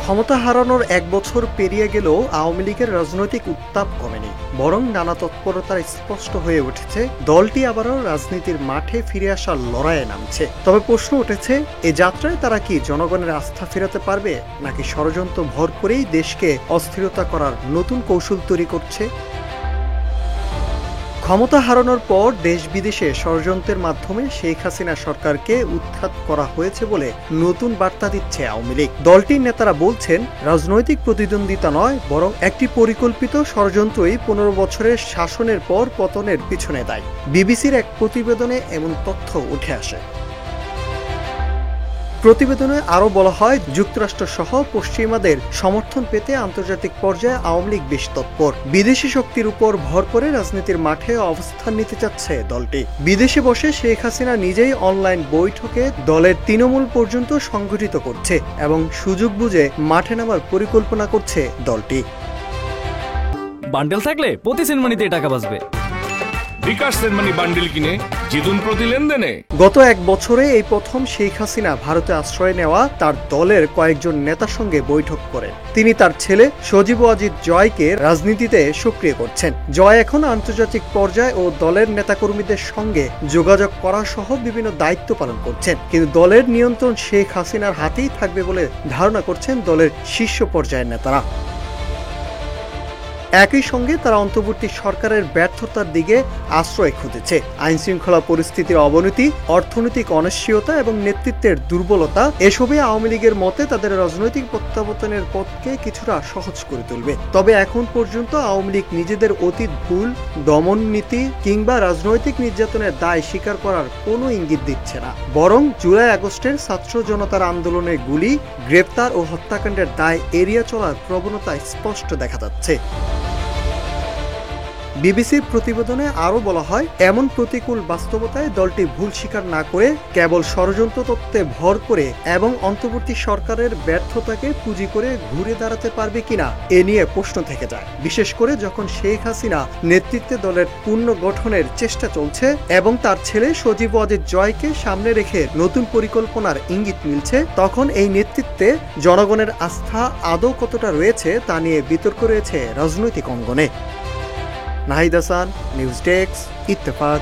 ক্ষমতা হারানোর ১ বছর পেরিয়ে গেলেও আওয়ামী লীগের রাজনৈতিক উত্তাপ কমেনি, বরং নানা তৎপরতায় স্পষ্ট হয়ে উঠেছে দলটি আবারও রাজনীতির মাঠে ফিরে আসার লড়াইয়ে নামছে। তবে প্রশ্ন উঠেছে, এ যাত্রায় তারা কি জনগণের আস্থা ফেরাতে পারবে, নাকি ষড়যন্ত্র ভর করেই দেশকে অস্থিরতা করার নতুন কৌশল তৈরি করছে? ক্ষমতা হারানোর পর দেশ বিদেশে ষড়যন্ত্রের মাধ্যমে শেখ হাসিনা সরকারকে উৎখাত করা হয়েছে বলে নতুন বার্তা দিচ্ছে আওয়ামী লীগ। দলটির নেতারা বলছেন, রাজনৈতিক প্রতিদ্বন্দ্বিতা নয়, বরং একটি পরিকল্পিত ষড়যন্ত্রই ১৫ বছরের শাসনের পর পতনের পিছনে দায়ী। বিবিসির এক প্রতিবেদনে এমন তথ্য উঠে আসে। প্রতিবেদনে আরও বলা হয়, যুক্তরাষ্ট্র সহ পশ্চিমাদের সমর্থন পেতে আন্তর্জাতিক পর্যায়ে আওয়ামী লীগ বেশ তৎপর। বিদেশি শক্তির উপর ভর করে রাজনীতির মাঠে অবস্থান নিতে চাচ্ছে দলটি। বিদেশে বসে শেখ হাসিনা নিজেই অনলাইন বৈঠকে দলের তৃণমূল পর্যন্ত সংগঠিত করছে এবং সুযোগ বুঝে মাঠে নামার পরিকল্পনা করছে দলটি। বান্ডেল থাকলে প্রতি সেনমানিতে টাকা বাঁচবে। বিকাশ সেনমানি বান্ডেল কিনে জিতুন প্রতি লেনদেনে। গত ১ বছরে এই প্রথম শেখ হাসিনা ভারতে আশ্রয় নেওয়া তার দলের কয়েকজন নেতার সঙ্গে বৈঠক করেন। তিনি তার ছেলে সজীব ওয়াজিদ জয়কে রাজনীতিতে সক্রিয় করছেন। জয় এখন আন্তর্জাতিক পর্যায়ে ও দলের নেতাকর্মীদের সঙ্গে যোগাযোগ করা সহ বিভিন্ন দায়িত্ব পালন করছেন। কিন্তু দলের নিয়ন্ত্রণ শেখ হাসিনার হাতেই থাকবে বলে ধারণা করছেন দলের শীর্ষ পর্যায়ের নেতারা। একই সঙ্গে তারা অন্তর্বর্তী সরকারের ব্যর্থতার দিকে আশ্রয় খুঁজেছে। আইন শৃঙ্খলা পরিস্থিতির অবনতি, অর্থনৈতিক অনিশ্চয়তা এবং নেতৃত্বের দুর্বলতা এসবে আওয়ামী লীগের মতে তাদের রাজনৈতিক প্রত্যাবর্তনের পথকে কিছুটা সহজ করে তুলবে। তবে এখন পর্যন্ত আওয়ামী লীগ নিজেদের অতীত ভুল, দমন নীতি কিংবা রাজনৈতিক নির্যাতনের দায় স্বীকার করার কোনো ইঙ্গিত দিচ্ছে না। বরং জুলাই আগস্টের ছাত্র জনতার আন্দোলনের গুলি, গ্রেপ্তার ও হত্যাকাণ্ডের দায় এড়িয়ে চলার প্রবণতা স্পষ্ট দেখা যাচ্ছে। বিবিসির প্রতিবেদনে আরও বলা হয়, এমন প্রতিকূল বাস্তবতায় দলটি ভুল স্বীকার না করে কেবল ষড়যন্ত্র তত্ত্বে ভর করে এবং অন্তর্বর্তী সরকারের ব্যর্থতাকে পুঁজি করে ঘুরে দাঁড়াতে পারবে কিনা এ নিয়ে প্রশ্ন থেকে যায়। বিশেষ করে যখন শেখ হাসিনা নেতৃত্বে দলের পুনর্গঠনের চেষ্টা চলছে এবং তার ছেলে সজীব ওয়াজিদ জয়কে সামনে রেখে নতুন পরিকল্পনার ইঙ্গিত মিলছে, তখন এই নেতৃত্বে জনগণের আস্থা আদৌ কতটা রয়েছে তা নিয়ে বিতর্ক রয়েছে রাজনৈতিক অঙ্গনে। Nahid Hasan, news desk, Ittefaq.